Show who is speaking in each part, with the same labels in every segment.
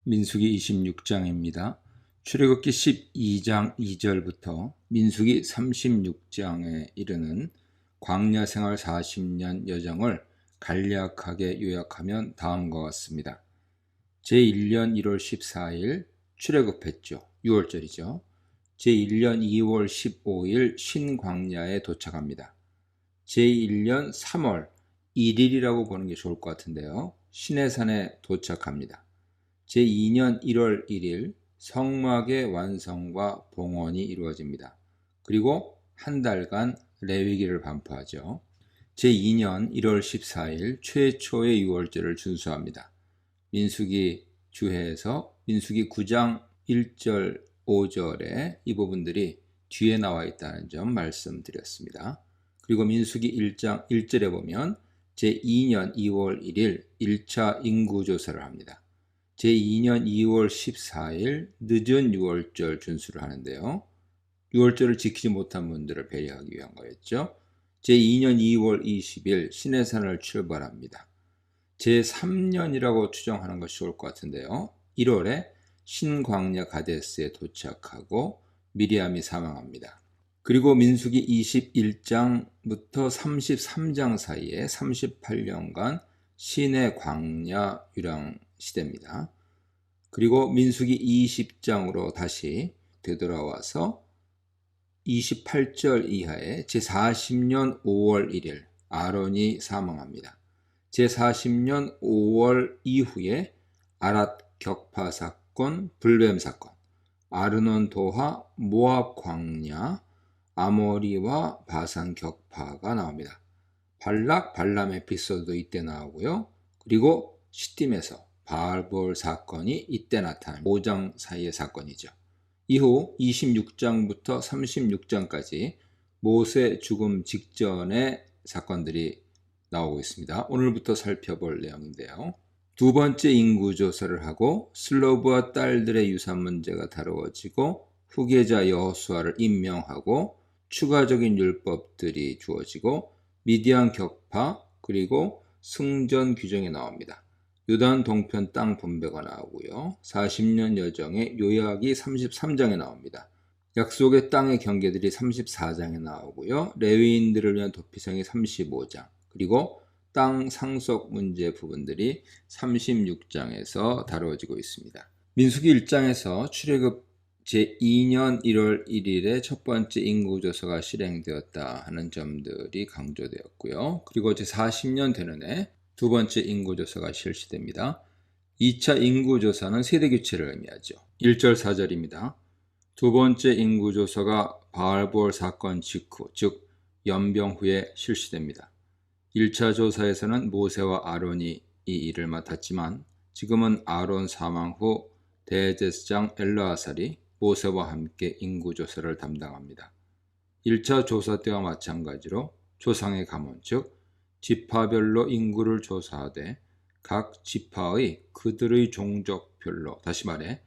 Speaker 1: 민수기 26장입니다. 출애굽기 12장 2절부터 민수기 36장에 이르는 광야 생활 40년 여정을 간략하게 요약하면 다음과 같습니다. 제1년 1월 14일 출애굽했죠. 6월절이죠. 제1년 2월 15일 신광야에 도착합니다. 제1년 3월 1일이라고 보는 게 좋을 것 같은데요. 시내산에 도착합니다. 제2년 1월 1일 성막의 완성과 봉헌이 이루어집니다. 그리고 한 달간 레위기를 반포하죠. 제2년 1월 14일 최초의 6월절을 준수합니다. 민수기 주해에서 민수기 9장 1절 5절에 이 부분들이 뒤에 나와 있다는 점 말씀드렸습니다. 그리고 민수기 1장 1절에 보면 제2년 2월 1일 1차 인구조사를 합니다. 제2년 2월 14일 늦은 6월절 준수를 하는데요. 6월절을 지키지 못한 분들을 배려하기 위한 거였죠. 제2년 2월 20일 시내산을 출발합니다. 제3년이라고 추정하는 것이 좋을 것 같은데요. 1월에 신광야 가데스에 도착하고 미리암이 사망합니다. 그리고 민수기 21장부터 33장 사이에 38년간 신의 광야 유랑 시대입니다. 그리고 민수기 20장으로 다시 되돌아와서 28절 이하에 제40년 5월 1일 아론이 사망합니다. 제40년 5월 이후에 아랏 격파 사건, 불뱀 사건, 아르논 도하, 모압 광야, 아모리와 바산 격파가 나옵니다. 발락, 발람 에피소드도 이때 나오고요. 그리고 시딤에서 바알볼 사건이 이때 나타난 5장 사이의 사건이죠. 이후 26장부터 36장까지 모세 죽음 직전의 사건들이 나오고 있습니다. 오늘부터 살펴볼 내용인데요. 두 번째 인구조사를 하고 슬로브와 딸들의 유산 문제가 다루어지고 후계자 여호수아를 임명하고 추가적인 율법들이 주어지고 미디안 격파 그리고 승전 규정이 나옵니다. 요단 동편 땅 분배가 나오고요. 40년 여정의 요약이 33장에 나옵니다. 약속의 땅의 경계들이 34장에 나오고요. 레위인들을 위한 도피성이 35장 그리고 땅 상속 문제 부분들이 36장에서 다루어지고 있습니다. 민수기 1장에서 출애굽 제2년 1월 1일에 첫 번째 인구조사가 실행되었다 하는 점들이 강조되었고요. 그리고 제40년 되는 해 두 번째 인구조사가 실시됩니다. 2차 인구조사는 세대교체를 의미하죠. 1절 4절입니다. 두 번째 인구조사가 바알볼 사건 직후, 즉 연병 후에 실시됩니다. 1차 조사에서는 모세와 아론이 이 일을 맡았지만 지금은 아론 사망 후 대제사장 엘르아살이 모세와 함께 인구조사를 담당합니다. 1차 조사 때와 마찬가지로 조상의 가문, 즉 지파별로 인구를 조사하되 각 지파의 그들의 종족별로, 다시 말해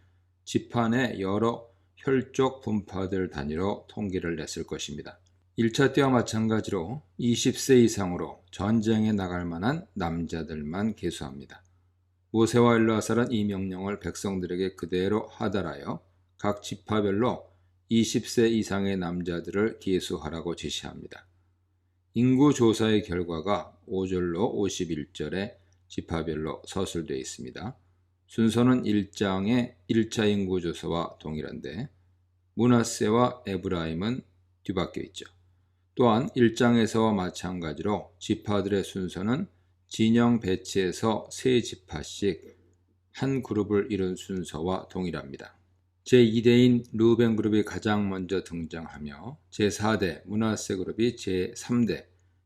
Speaker 1: 지파 내 여러 혈족 분파들 단위로 통계를 냈을 것입니다. 1차 때와 마찬가지로 20세 이상으로 전쟁에 나갈 만한 남자들만 계수합니다. 모세와 엘르아살은 이 명령을 백성들에게 그대로 하달하여 각 지파별로 20세 이상의 남자들을 계수하라고 지시합니다. 인구조사의 결과가 5절로 51절에 지파별로 서술되어 있습니다. 순서는 1장의 1차 인구조사와 동일한데 므낫세와 에브라임은 뒤바뀌어 있죠. 또한 1장에서와 마찬가지로 지파들의 순서는 진영 배치에서 세 지파씩 한 그룹을 이룬 순서와 동일합니다. 제2대인 르우벤 그룹이 가장 먼저 등장하며 제4대 므낫세 그룹이 제3대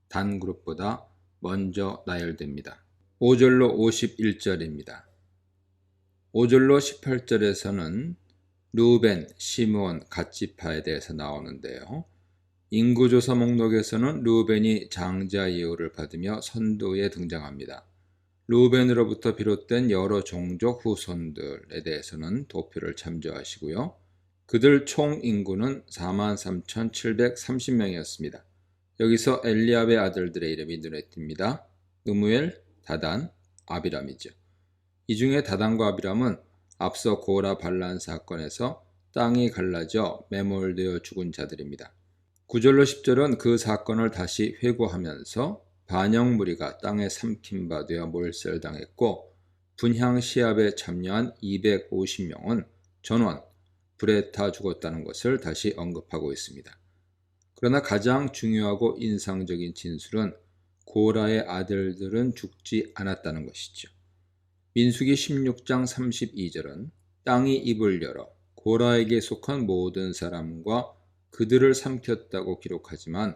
Speaker 1: 단 그룹보다 먼저 나열됩니다. 5절로 51절입니다. 5절로 18절에서는 르우벤, 시므온, 갓지파에 대해서 나오는데요. 인구조사 목록에서는 르우벤이 장자 예우를 받으며 선두에 등장합니다. 르우벤으로부터 비롯된 여러 종족 후손들에 대해서는 도표를 참조하시고요. 그들 총 인구는 43,730명이었습니다. 여기서 엘리압의 아들들의 이름이 눈에 띕니다. 느무엘, 다단, 아비람이죠. 이 중에 다단과 아비람은 앞서 고라 반란 사건에서 땅이 갈라져 매몰되어 죽은 자들입니다. 9절로 10절은 그 사건을 다시 회고하면서 반역 무리가 땅에 삼킨 바 되어 몰살당했고 분향 시합에 참여한 250명은 전원 불에 타 죽었다는 것을 다시 언급하고 있습니다. 그러나 가장 중요하고 인상적인 진술은 고라의 아들들은 죽지 않았다는 것이죠. 민수기 16장 32절은 땅이 입을 열어 고라에게 속한 모든 사람과 그들을 삼켰다고 기록하지만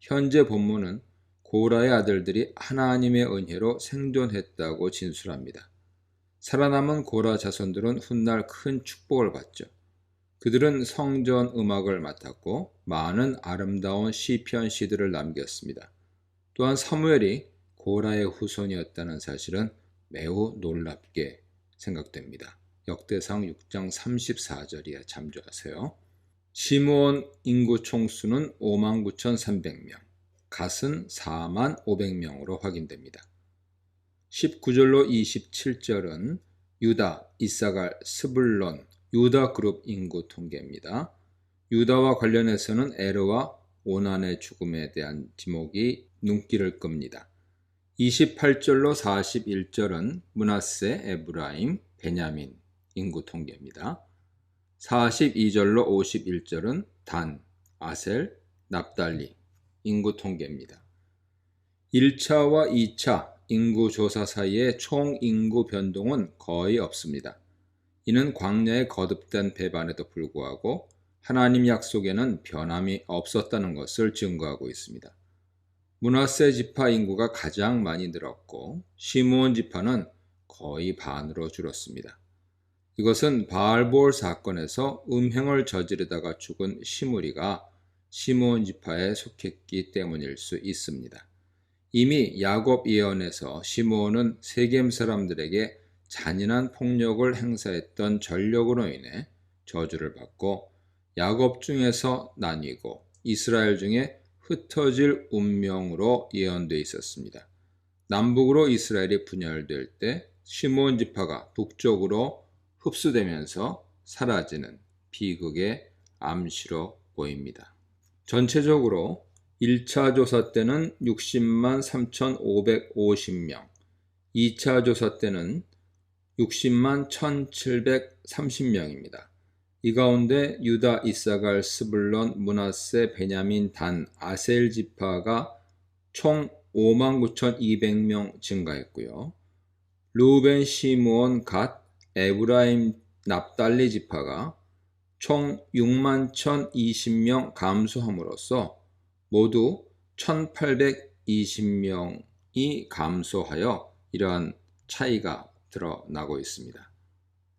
Speaker 1: 현재 본문은 고라의 아들들이 하나님의 은혜로 생존했다고 진술합니다. 살아남은 고라 자손들은 훗날 큰 축복을 받죠. 그들은 성전 음악을 맡았고 많은 아름다운 시편 시들을 남겼습니다. 또한 사무엘이 고라의 후손이었다는 사실은 매우 놀랍게 생각됩니다. 역대상 6장 34절이야 참조하세요. 시므온 인구 총수는 59,300명, 갓은 45,500명으로 확인됩니다. 19절로 27절은 유다, 이사갈, 스불론, 유다 그룹 인구 통계입니다. 유다와 관련해서는 에르와 오난의 죽음에 대한 지목이 눈길을 끕니다. 28절로 41절은 므낫세, 에브라임, 베냐민 인구 통계입니다. 42절로 51절은 단, 아셀, 납달리 인구 통계입니다. 1차와 2차 인구 조사 사이에 총 인구 변동은 거의 없습니다. 이는 광야에 거듭된 배반에도 불구하고 하나님 약속에는 변함이 없었다는 것을 증거하고 있습니다. 므낫세 지파 인구가 가장 많이 늘었고 시므온 지파는 거의 반으로 줄었습니다. 이것은 바알볼 사건에서 음행을 저지르다가 죽은 시므리가 시므온 지파에 속했기 때문일 수 있습니다. 이미 야곱 예언에서 시므온은 세겜 사람들에게 잔인한 폭력을 행사했던 전력으로 인해 저주를 받고 야곱 중에서 나뉘고 이스라엘 중에 흩어질 운명으로 예언되어 있었습니다. 남북으로 이스라엘이 분열될 때 시므온 지파가 북쪽으로 흡수되면서 사라지는 비극의 암시로 보입니다. 전체적으로 1차 조사 때는 60만 3,550명, 2차 조사 때는 60만 1,730명입니다. 이 가운데 유다, 이사갈, 스불론, 므낫세, 베냐민, 단, 아셀 지파가 총 59,200명 증가했고요. 르우벤, 시므온, 갓, 에브라임, 납달리 지파가 총 6만 1,020명 감소함으로써 모두 1,820명이 감소하여 이러한 차이가 드러나고 있습니다.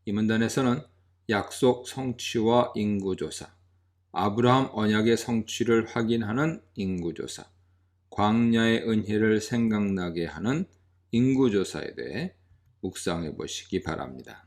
Speaker 1: 이 문단에서는 약속 성취와 인구조사, 아브라함 언약의 성취를 확인하는 인구조사, 광야의 은혜를 생각나게 하는 인구조사에 대해 묵상해 보시기 바랍니다.